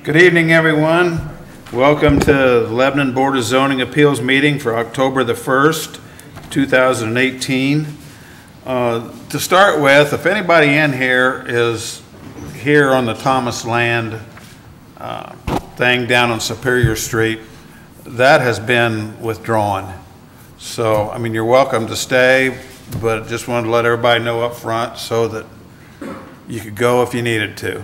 Good evening, everyone. Welcome to the Lebanon Board of Zoning Appeals meeting for October the 1st, 2018. To start with, if anybody in here is here on the Thomas Land thing down on Superior Street, that has been withdrawn. So, I mean, you're welcome to stay, but just wanted to let everybody know up front so that you could go if you needed to.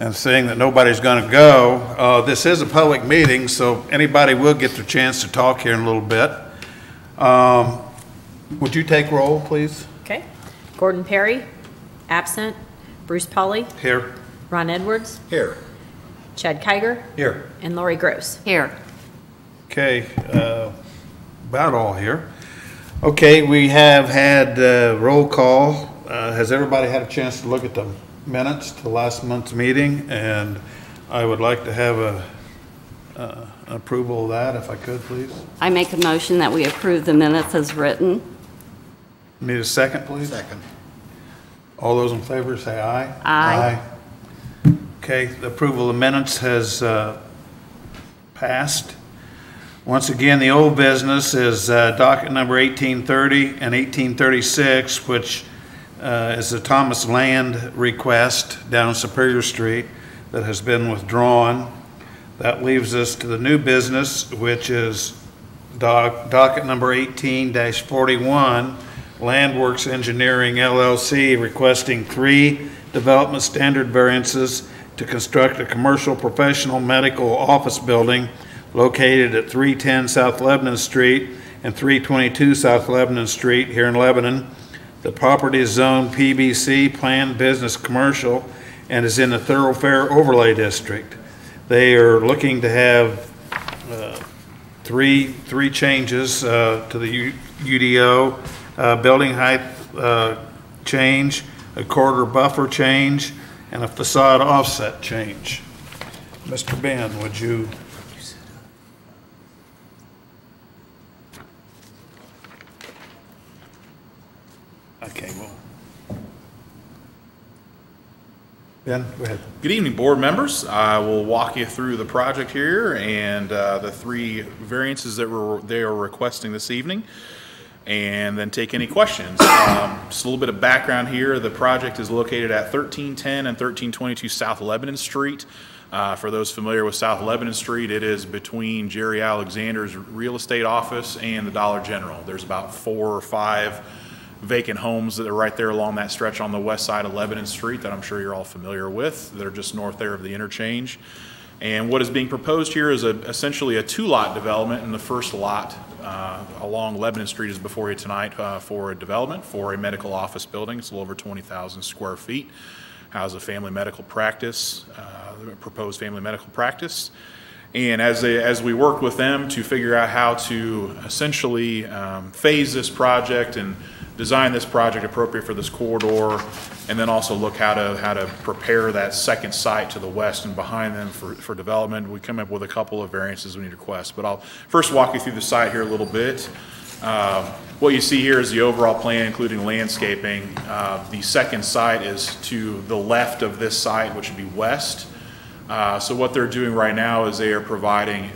And seeing that nobody's going to go, this is a public meeting, so anybody will get their chance to talk here in a little bit. Would you take roll, please? Okay. Gordon Perry, absent. Bruce Pauley. Here. Ron Edwards. Here. Chad Kiger. Here. And Lori Gross. Here. Okay, about all here. Okay, we have had roll call. Has everybody had a chance to look at the minutes to last month's meeting? And I would like to have an approval of that, if I could, please. I make a motion that we approve the minutes as written. Need a second, please? Second. All those in favor say aye. Aye. Okay, the approval of the minutes has passed. Once again, the old business is docket number 1830 and 1836, which is the Thomas Land request down Superior Street that has been withdrawn. That leaves us to the new business, which is docket number 18-41, Landworks Engineering LLC requesting 3 development standard variances to construct a commercial professional medical office building located at 310 South Lebanon Street and 322 South Lebanon Street here in Lebanon. The property is zoned PBC, Planned Business Commercial, and is in the Thoroughfare Overlay District. They are looking to have three changes to the UDO, building height change, a corridor buffer change, and a facade offset change. Mr. Ben, would you? Okay, well. Ben, go ahead. Good evening, board members. I will walk you through the project here and the 3 variances that they are requesting this evening, and then take any questions. Just a little bit of background here. The project is located at 1310 and 1322 South Lebanon Street. For those familiar with South Lebanon Street, it is between Jerry Alexander's real estate office and the Dollar General. There's about 4 or 5 vacant homes that are right there along that stretch on the west side of Lebanon Street that I'm sure you're all familiar with. They're just north there of the interchange. And what is being proposed here is essentially a 2-lot development, and the first lot along Lebanon Street is before you tonight for a development for a medical office building. It's a little over 20,000 square feet. Houses a family medical practice, proposed family medical practice. And as we work with them to figure out how to essentially phase this project and design this project appropriate for this corridor, and then also look how to prepare that second site to the west and behind them for development, we come up with a couple of variances we need to request. But I'll first walk you through the site here a little bit. What you see here is the overall plan, including landscaping. The second site is to the left of this site, which would be west. So what they're doing right now is they are providing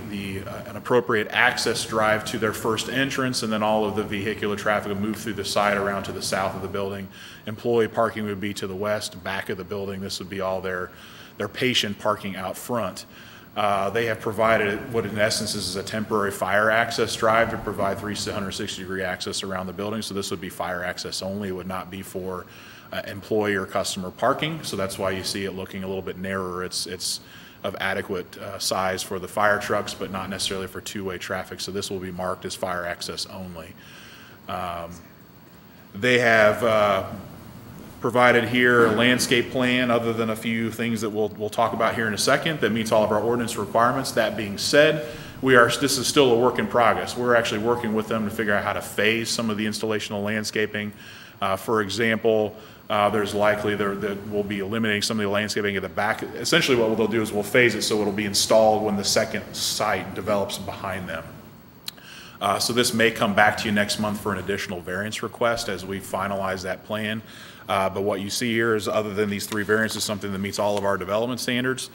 an appropriate access drive to their first entrance, and then all of the vehicular traffic will move through the site around to the south of the building. Employee parking would be to the west, back of the building. This would be all their patient parking out front. They have provided what in essence is a temporary fire access drive to provide 360-degree access around the building. So this would be fire access only. It would not be for employee or customer parking. So that's why you see it looking a little bit narrower. It's of adequate size for the fire trucks, but not necessarily for two-way traffic. So this will be marked as fire access only. They have provided here a landscape plan, other than a few things that we'll talk about here in a second, that meets all of our ordinance requirements. That being said, this is still a work in progress. We're actually working with them to figure out how to phase some of the installation of landscaping. For example, there's likely that we'll be eliminating some of the landscaping at the back. Essentially what they'll do is we'll phase it so it'll be installed when the second site develops behind them. So this may come back to you next month for an additional variance request as we finalize that plan. But what you see here is, other than these 3 variances, something that meets all of our development standards.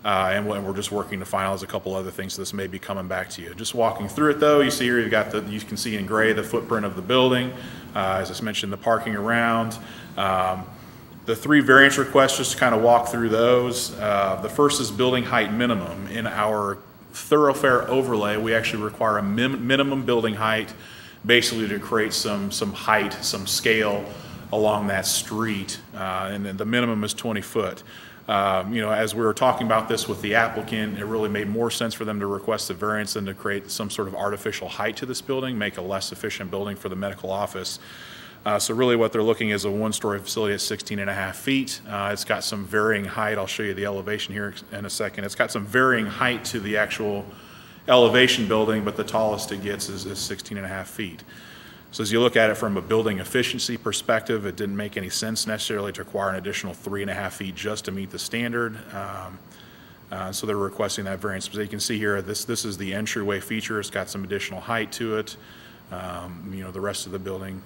and we're just working to finalize a couple other things, so this may be coming back to you. Just walking through it though, you see here you can see in gray the footprint of the building, as I mentioned, the parking around. The 3 variance requests, just to kind of walk through those. The first is building height minimum. In our thoroughfare overlay, we actually require a minimum building height, basically to create some height, some scale along that street, and then the minimum is 20 foot. As we were talking about this with the applicant, it really made more sense for them to request a variance than to create some sort of artificial height to this building, make a less efficient building for the medical office. So really what they're looking is a 1-story facility at 16.5 feet. It's got some varying height. I'll show you the elevation here in a second. It's got some varying height to the actual elevation building, but the tallest it gets is 16.5 feet. So as you look at it from a building efficiency perspective, it didn't make any sense necessarily to require an additional 3.5 feet just to meet the standard. So they're requesting that variance. So you can see here, this is the entryway feature. It's got some additional height to it. The rest of the building,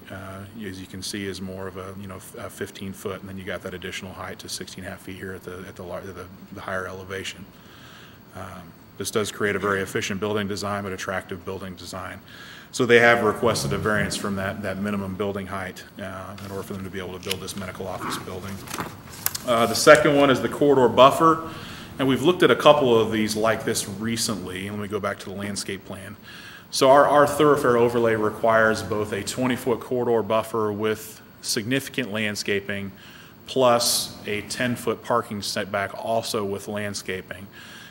as you can see, is more of a 15 foot, and then you got that additional height to 16.5 feet here at the higher elevation. This does create a very efficient building design, but attractive building design. So they have requested a variance from that minimum building height in order for them to be able to build this medical office building. The second one is the corridor buffer, and we've looked at a couple of these like this recently. And let me go back to the landscape plan. So our thoroughfare overlay requires both a 20-foot corridor buffer with significant landscaping plus a 10-foot parking setback also with landscaping.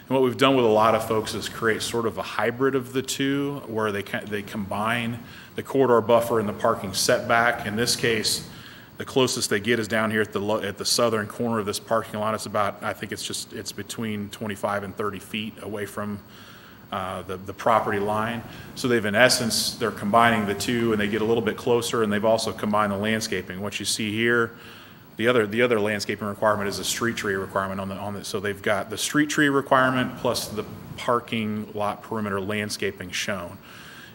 And what we've done with a lot of folks is create sort of a hybrid of the two where they combine the corridor buffer and the parking setback. In this case, the closest they get is down here at the southern corner of this parking lot. It's about, I think it's between 25 and 30 feet away from the property line. So they're combining the two, and they get a little bit closer, and they've also combined the landscaping. What you see here, the other landscaping requirement is a street tree requirement on the so they've got the street tree requirement plus the parking lot perimeter landscaping shown.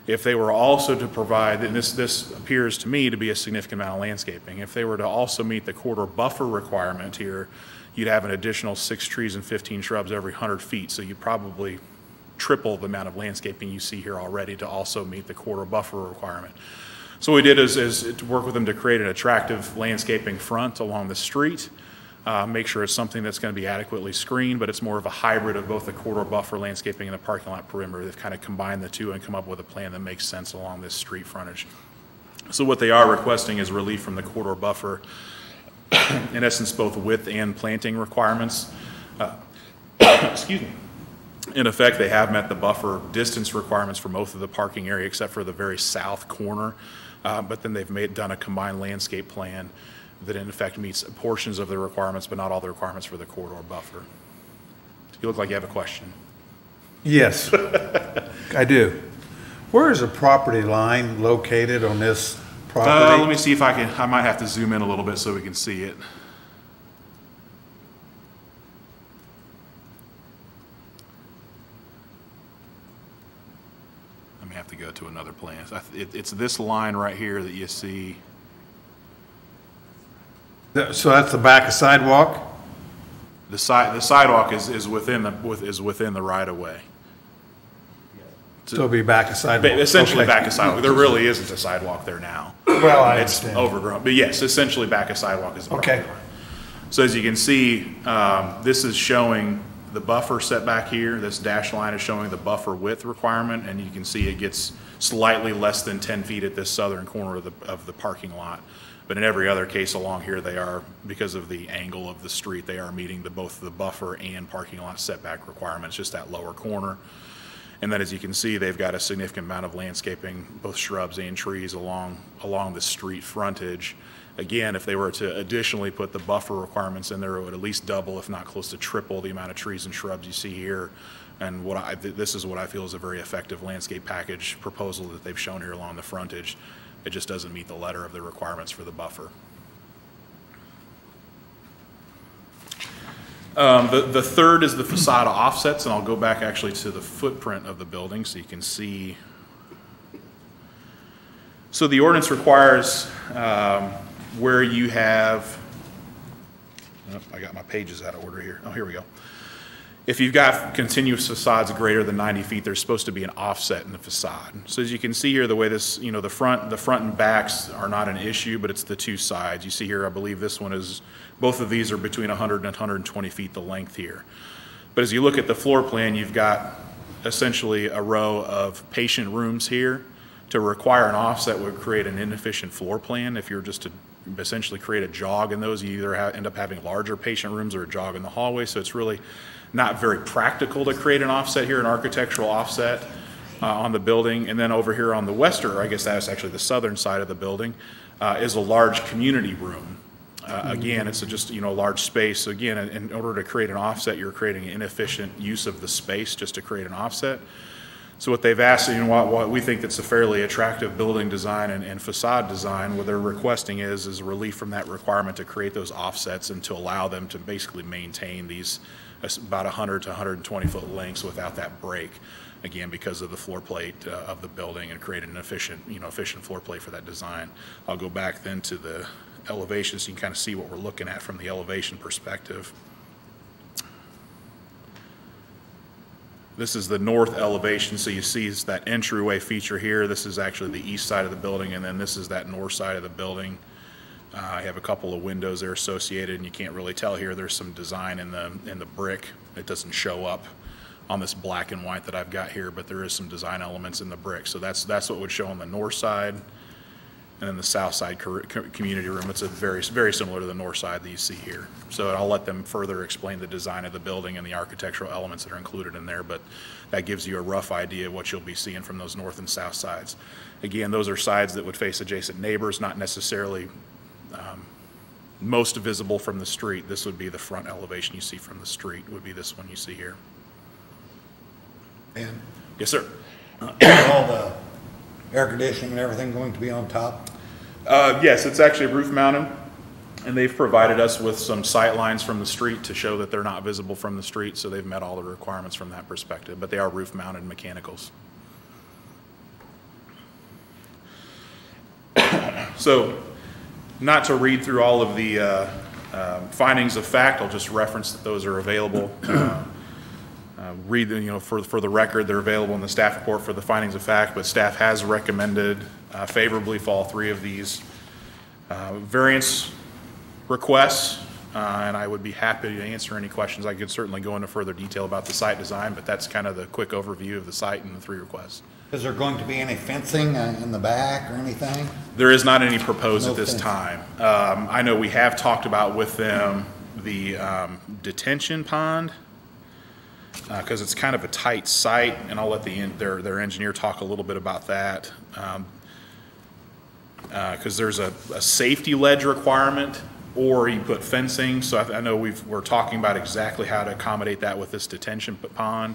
If they were also to provide, and this appears to me to be a significant amount of landscaping, if they were to also meet the corridor buffer requirement here, you'd have an additional 6 trees and 15 shrubs every 100 feet. So you probably triple the amount of landscaping you see here already to also meet the corridor buffer requirement. So what we did is to work with them to create an attractive landscaping front along the street, make sure it's something that's going to be adequately screened, but it's more of a hybrid of both the corridor buffer landscaping and the parking lot perimeter. They've kind of combined the two and come up with a plan that makes sense along this street frontage. So what they are requesting is relief from the corridor buffer, in essence, both width and planting requirements. Excuse me. In effect, they have met the buffer distance requirements for most of the parking area except for the very south corner, but then they've done a combined landscape plan that in effect meets portions of the requirements but not all the requirements for the corridor buffer. You look like you have a question. Yes, I do. Where is the property line located on this property? Let me see if I might have to zoom in a little bit so we can see it. Have to go to another plan. It's this line right here that you see. So that's the back of sidewalk? The sidewalk is within the right of way. So it'll be back of sidewalk. Essentially okay. back of sidewalk. There really isn't a sidewalk there now. Well, I it's understand. overgrown. But yes, essentially back of sidewalk is the okay. property line. So as you can see, this is showing the buffer setback here. This dashed line is showing the buffer width requirement, and you can see it gets slightly less than 10 feet at this southern corner of the parking lot. But in every other case along here, they are, because of the angle of the street, they are meeting both the buffer and parking lot setback requirements, just that lower corner. And then as you can see, they've got a significant amount of landscaping, both shrubs and trees along the street frontage. Again, if they were to additionally put the buffer requirements in there, it would at least double, if not close to triple, the amount of trees and shrubs you see here. And this is what I feel is a very effective landscape package proposal that they've shown here along the frontage. It just doesn't meet the letter of the requirements for the buffer. The third is the facade offsets, and I'll go back actually to the footprint of the building so you can see. So the ordinance requires where you have, I got my pages out of order here. Oh, here we go. if you've got continuous facades greater than 90 feet, there's supposed to be an offset in the facade. So as you can see here, the way this, the front and backs are not an issue, but it's the two sides. You see here, I believe this one is, both of these are between 100 and 120 feet the length here. But as you look at the floor plan, you've got essentially a row of patient rooms here. To require an offset would create an inefficient floor plan. If you're just to essentially create a jog in those, you either end up having larger patient rooms or a jog in the hallway. So it's really not very practical to create an offset here, an architectural offset on the building. And then over here on the western, I guess that's actually the southern side of the building, is a large community room. Again, it's just a large space. So again, in order to create an offset, you're creating an inefficient use of the space just to create an offset. So what they've asked, what we think that's a fairly attractive building design and facade design, what they're requesting is relief from that requirement to create those offsets and to allow them to basically maintain these about 100 to 120 foot lengths without that break. Again, because of the floor plate of the building, and create an efficient floor plate for that design. I'll go back then to the elevation so you can kind of see what we're looking at from the elevation perspective. This is the north elevation, so you see that entryway feature here. This is actually the east side of the building, and then this is that north side of the building. I have a couple of windows there associated, and you can't really tell here. There's some design in the brick. It doesn't show up on this black and white that I've got here, but there is some design elements in the brick. So that's what would show on the north side. And then the south side community room, it's very similar to the north side that you see here. So I'll let them further explain the design of the building and the architectural elements that are included in there, but that gives you a rough idea of what you'll be seeing from those north and south sides. Again, those are sides that would face adjacent neighbors, not necessarily most visible from the street. This would be the front elevation you see from the street, would be this one you see here. And Yes, sir. all the air conditioning and everything going to be on top? Yes, it's actually roof mounted, and they've provided us with some sight lines from the street to show that they're not visible from the street, so they've met all the requirements from that perspective, but they are roof mounted mechanicals. So, not to read through all of the findings of fact, I'll just reference that those are available. Read them, for the record, they're available in the staff report for the findings of fact, but staff has recommended favorably for all three of these variance requests, and I would be happy to answer any questions. I could certainly go into further detail about the site design, but that's kind of the quick overview of the site and the three requests. Is there going to be any fencing in the back or anything? There is not any proposed at this fencing. time. I know we have talked about with them the detention pond, because it's kind of a tight site, and I'll let their engineer talk a little bit about that. Because there's a safety ledge requirement, or you put fencing. So I know we're talking about exactly how to accommodate that with this detention pond,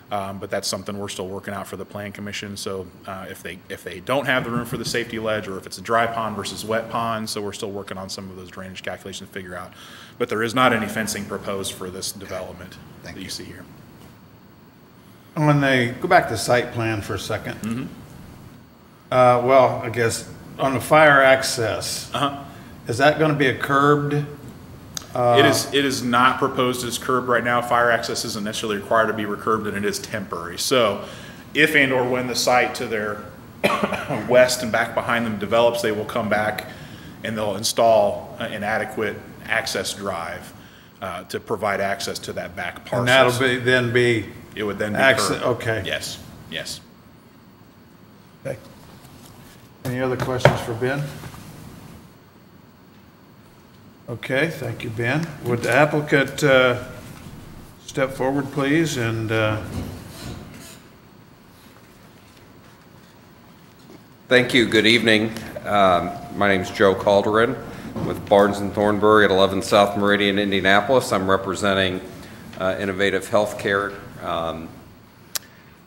but that's something we're still working out for the Plan Commission. So if they don't have the room for the safety ledge, or if it's a dry pond versus wet pond, so we're still working on some of those drainage calculations to figure out. But there is not any fencing proposed for this development that you see here. When they go back to site plan for a second, well, I guess on the fire access, is that going to be a curbed? It is not proposed as curbed right now. Fire access isn't necessarily required to be recurbed, and it is temporary. So if and or when the site to their west and back behind them develops, they will come back and they'll install an adequate access drive to provide access to that back parcel. And that'll then be It would then be access. curbed. Okay. Yes, yes. Okay. Any other questions for Ben? Okay, thank you, Ben. Would the applicant step forward, please, and Thank you. Good evening. My name is Joe Calderon with Barnes & Thornburg at 11 South Meridian, Indianapolis. I'm representing Innovative Healthcare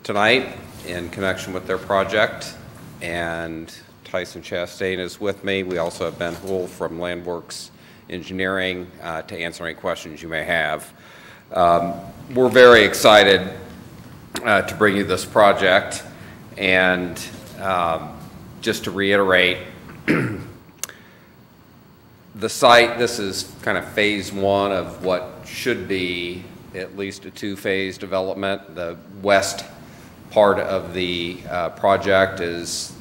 tonight in connection with their project, and Tyson Chastain is with me. We also have Ben Hool from Landworks Engineering to answer any questions you may have. We're very excited to bring you this project, and just to reiterate, the site, this is kind of phase one of what should be at least a two-phase development. The west part of the project is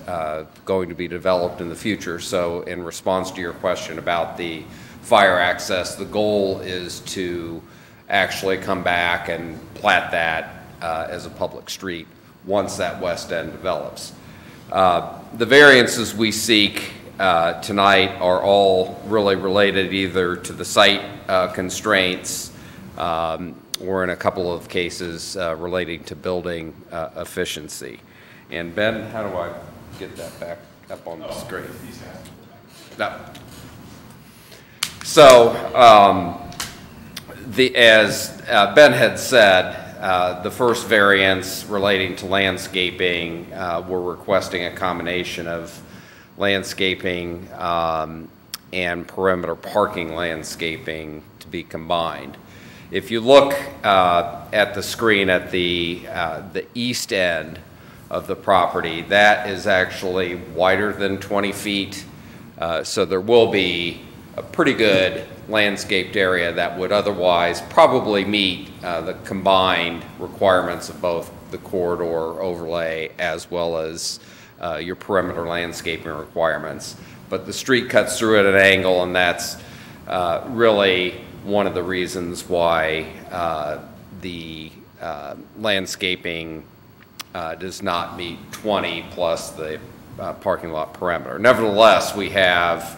going to be developed in the future. So in response to your question about the fire access, the goal is to actually come back and plat that as a public street once that west end develops. The variances we seek tonight are all really related either to the site constraints or in a couple of cases relating to building efficiency. And Ben, how do I get that back up on the screen? No. So, as Ben had said, the first variance relating to landscaping, we're requesting a combination of landscaping and perimeter parking landscaping to be combined. If you look at the screen at the east end of the property, that is actually wider than 20 feet. So there will be a pretty good landscaped area that would otherwise probably meet the combined requirements of both the corridor overlay as well as your perimeter landscaping requirements. But the street cuts through at an angle, and that's really one of the reasons why the landscaping does not meet 20 plus the parking lot perimeter. Nevertheless, we have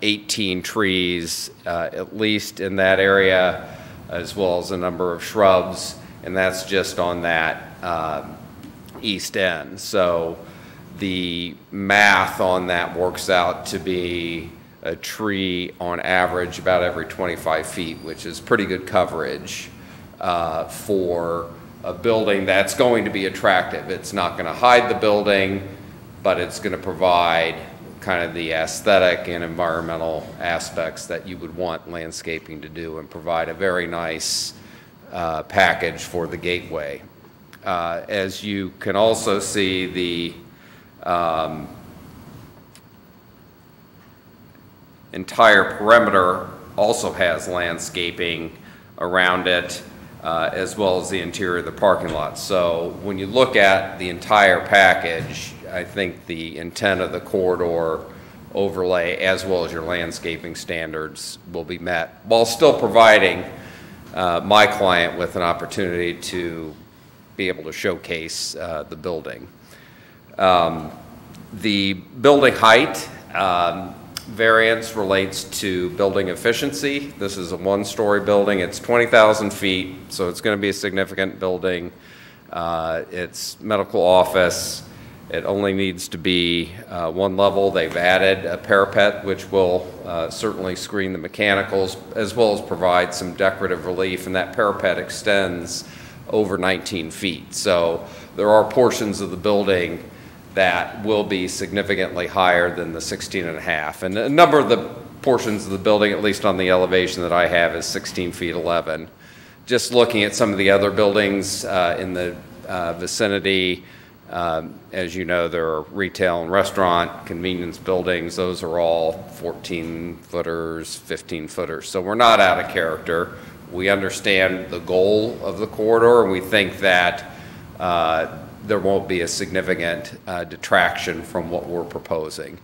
18 trees at least in that area, as well as a number of shrubs, and that's just on that east end. So the math on that works out to be a tree on average about every 25 feet, which is pretty good coverage for a building that's going to be attractive. It's not going to hide the building, but it's going to provide kind of the aesthetic and environmental aspects that you would want landscaping to do and provide a very nice package for the gateway. As you can also see, the entire perimeter also has landscaping around it, as well as the interior of the parking lot. So when you look at the entire package, I think the intent of the corridor overlay as well as your landscaping standards will be met, while still providing my client with an opportunity to be able to showcase the building. The building height variance relates to building efficiency. This is a one-story building. It's 20,000 feet, so it's going to be a significant building. It's medical office. It only needs to be one level. They've added a parapet, which will certainly screen the mechanicals, as well as provide some decorative relief, and that parapet extends over 19 feet. So there are portions of the building that will be significantly higher than the 16.5. And a number of the portions of the building, at least on the elevation that I have, is 16 feet 11. Just looking at some of the other buildings in the vicinity, as you know, there are retail and restaurant, convenience buildings. Those are all 14-footers, 15-footers. So we're not out of character. We understand the goal of the corridor, and we think that there won't be a significant detraction from what we're proposing.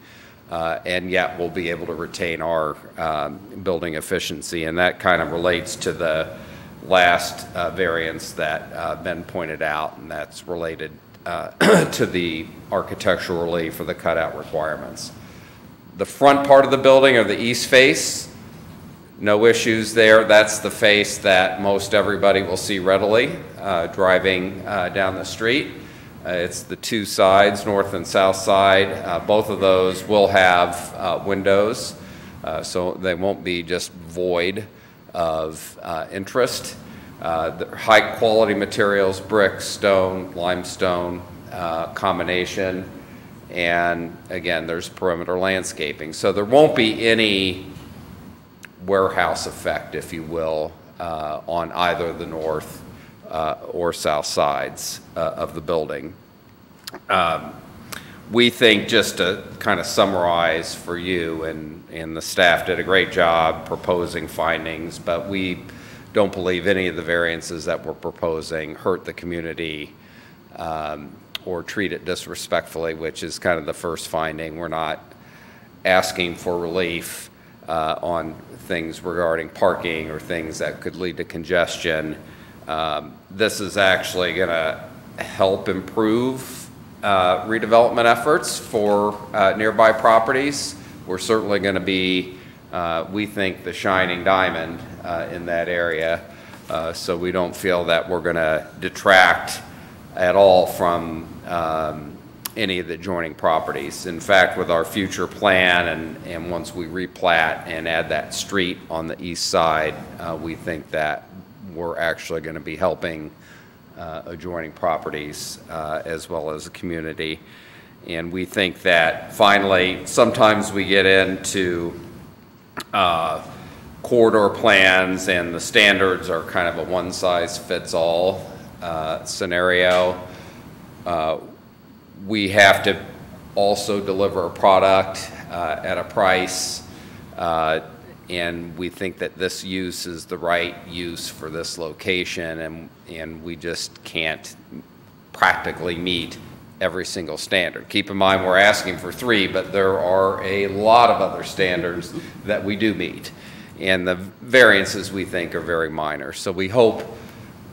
And yet we'll be able to retain our building efficiency. And that kind of relates to the last variance that Ben pointed out, and that's related to the architectural relief for the cutout requirements. The front part of the building, or the east face, no issues there. That's the face that most everybody will see readily driving down the street. It's the two sides, north and south side. Both of those will have windows, so they won't be just void of interest. The high quality materials, brick, stone, limestone combination, and again, there's perimeter landscaping. So there won't be any warehouse effect, if you will, on either the north or south sides of the building. We think, just to kind of summarize for you, and the staff did a great job proposing findings, but we don't believe any of the variances that we're proposing hurt the community or treat it disrespectfully, which is kind of the first finding. We're not asking for relief on things regarding parking or things that could lead to congestion. This is actually going to help improve redevelopment efforts for nearby properties. We're certainly going to be, we think, the shining diamond in that area. So we don't feel that we're going to detract at all from any of the adjoining properties. In fact, with our future plan and once we replat and add that street on the east side, we think that we're actually going to be helping adjoining properties as well as the community. And we think that finally, sometimes we get into corridor plans and the standards are kind of a one-size-fits-all scenario. We have to also deliver a product at a price, and we think that this use is the right use for this location, and we just can't practically meet every single standard. Keep in mind, we're asking for 3, but there are a lot of other standards that we do meet, and the variances we think are very minor. So we hope,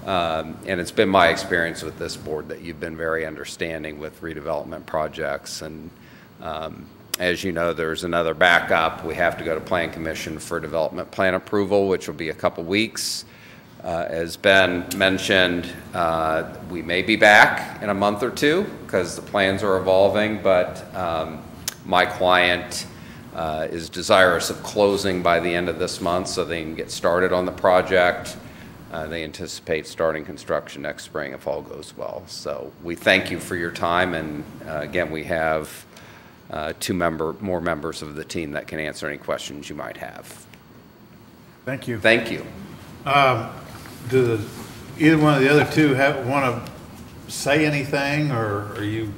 and it's been my experience with this board, that you've been very understanding with redevelopment projects. And as you know, there's another backup. We have to go to Plan Commission for development plan approval, which will be a couple weeks. As Ben mentioned, we may be back in a month or 2 because the plans are evolving, but my client is desirous of closing by the end of this month so they can get started on the project. They anticipate starting construction next spring if all goes well. So we thank you for your time, and again, we have 2 more members of the team that can answer any questions you might have. Thank you. Thank you. Do either one of the other 2 want to say anything, or are you?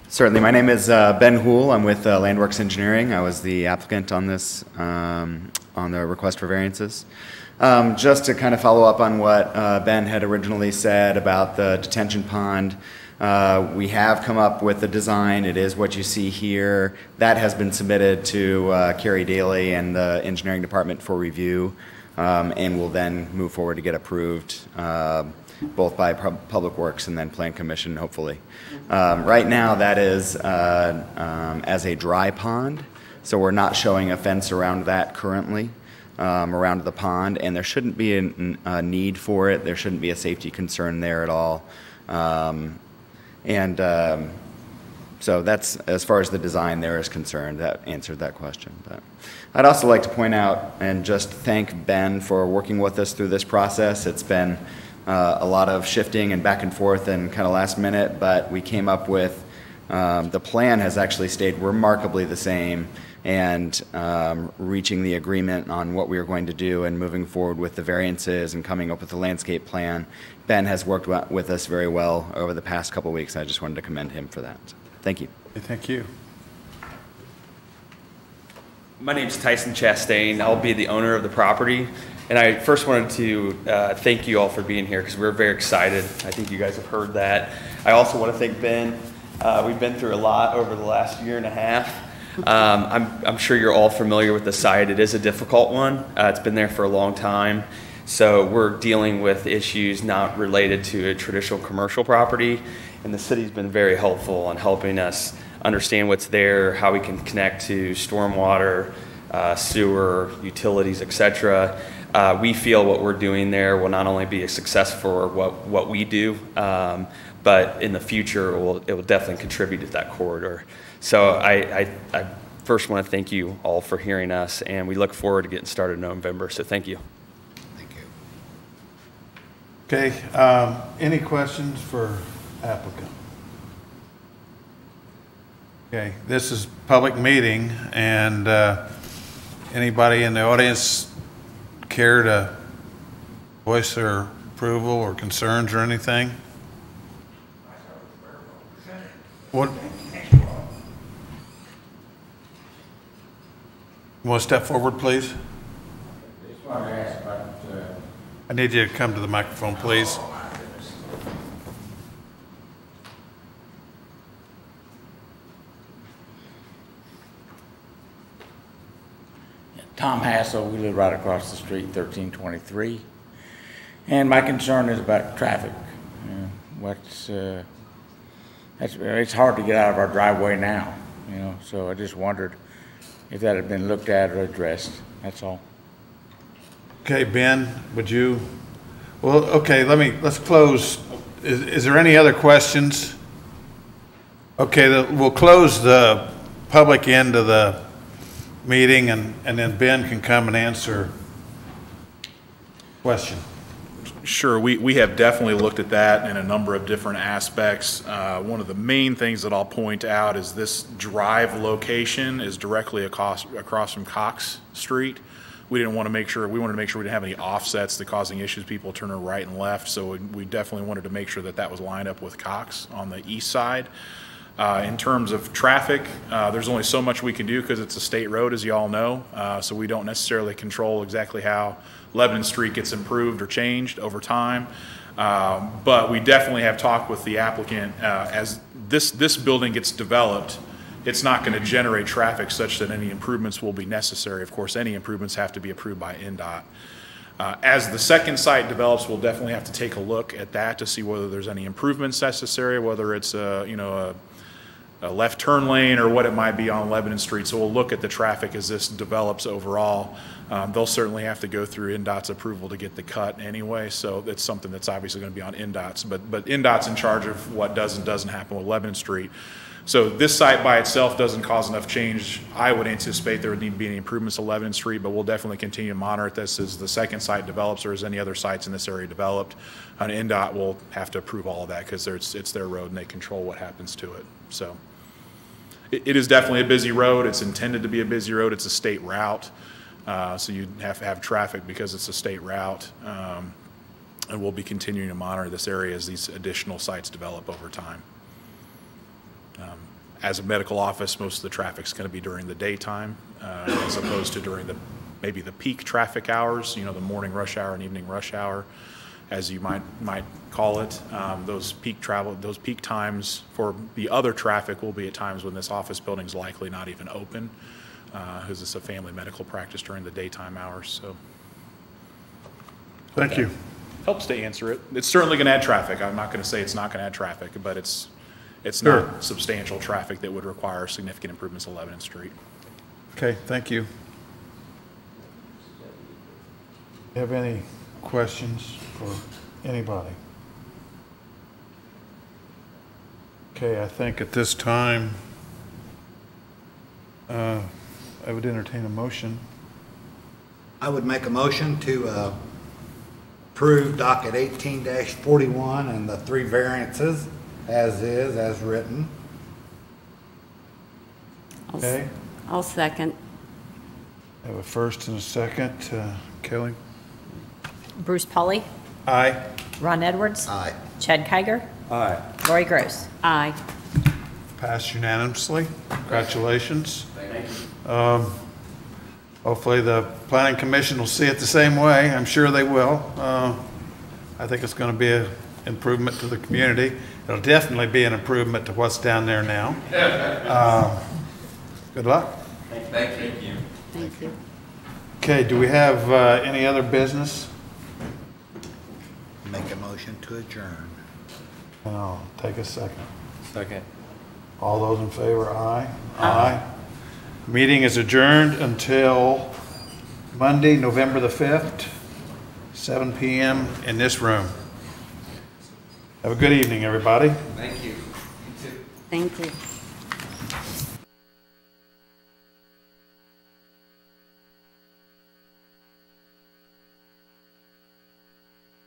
Certainly. My name is Ben Hool. I'm with Landworks Engineering. I was the applicant on this, on the request for variances. Just to kind of follow up on what Ben had originally said about the detention pond, we have come up with a design. It is what you see here. That has been submitted to Carrie Daly and the engineering department for review, and will then move forward to get approved both by Public Works and then Plan Commission, hopefully. Right now, that is as a dry pond, so we're not showing a fence around that currently, around the pond, and there shouldn't be a need for it. There shouldn't be a safety concern there at all. So that's, as far as the design there is concerned, that answered that question. But I'd also like to point out and just thank Ben for working with us through this process. It's been a lot of shifting and back and forth and kind of last minute, but we came up with, the plan has actually stayed remarkably the same, and reaching the agreement on what we are going to do and moving forward with the variances and coming up with the landscape plan. Ben has worked with us very well over the past couple of weeks. I just wanted to commend him for that. Thank you. Thank you. My name is Tyson Chastain. I'll be the owner of the property. And I first wanted to thank you all for being here because we're very excited. I think you guys have heard that. I also want to thank Ben. We've been through a lot over the last year and a half. I'm sure you're all familiar with the site. It is a difficult one. It's been there for a long time. So we're dealing with issues not related to a traditional commercial property. And the city's been very helpful in helping us understand what's there, how we can connect to stormwater, sewer, utilities, etc. We feel what we're doing there will not only be a success for what we do, but in the future it will definitely contribute to that corridor. So I first want to thank you all for hearing us, and we look forward to getting started in November. So thank you. Thank you. Okay. Any questions for applicant? Okay. This is public meeting, and anybody in the audience care to voice their approval or concerns or anything? What? You want to step forward, please? Just want to ask about, I need you to come to the microphone, please. Tom Hassel, we live right across the street, 1323. And my concern is about traffic. It's hard to get out of our driveway now, so I just wondered if that had been looked at or addressed, that's all. Okay, Ben, would you? Well, okay, let's close. Is there any other questions? Okay, we'll close the public end of the meeting, and then Ben can come and answer question. Sure, we have definitely looked at that in a number of different aspects. One of the main things that I'll point out is this drive location is directly across from Cox Street. We wanted to make sure we didn't have any offsets that causing issues, people turning right and left, so we definitely wanted to make sure that was lined up with Cox on the east side. In terms of traffic, there's only so much we can do because it's a state road, as you all know, so we don't necessarily control exactly how Lebanon Street gets improved or changed over time. But we definitely have talked with the applicant. As this building gets developed, it's not going to generate traffic such that any improvements will be necessary. Of course, any improvements have to be approved by NDOT. As the second site develops, we'll definitely have to take a look at that to see whether there's any improvements necessary, whether it's a left turn lane or what it might be on Lebanon Street. So we'll look at the traffic as this develops overall. They'll certainly have to go through NDOT's approval to get the cut anyway, so it's something that's obviously going to be on NDOT's, but NDOT's in charge of what does and doesn't happen with Lebanon Street. So this site by itself doesn't cause enough change. I would anticipate there would need to be any improvements to Lebanon Street, but we'll definitely continue to monitor this as the second site develops or as any other sites in this area developed. And NDOT will have to approve all of that because it's their road and they control what happens to it. So it is definitely a busy road. It's intended to be a busy road. It's a state route. So you have to have traffic because it's a state route. And we'll be continuing to monitor this area as these additional sites develop over time. As a medical office, most of the traffic is going to be during the daytime as opposed to during maybe the peak traffic hours, the morning rush hour and evening rush hour, as you might call it. Those peak times for the other traffic will be at times when this office building is likely not even open, because it's a family medical practice during the daytime hours. So, thank you. Helps to answer it. It's certainly going to add traffic. I'm not going to say it's not going to add traffic, but it's Sure. not substantial traffic that would require significant improvements on Lebanon Street. Okay, thank you. Have any questions for anybody? Okay, I think at this time, I would entertain a motion. I would make a motion to approve docket 18-41 and the 3 variances as written. Okay. I'll second. I have a first and a second. Kelly? Bruce Pauly, Aye. Ron Edwards, Aye. Chad Kiger, Aye. Lori Gross. Aye. Passed unanimously. Congratulations. Hopefully the Planning Commission will see it the same way. I'm sure they will. I think it's going to be an improvement to the community. It'll definitely be an improvement to what's down there now. Good luck. Thank you. Okay, do we have any other business? Make a motion to adjourn. I'll take a second. Second. All those in favor, aye? Aye. Meeting is adjourned until Monday, November the 5th, 7 p.m. in this room. Have a good evening, everybody. Thank you. Thank you.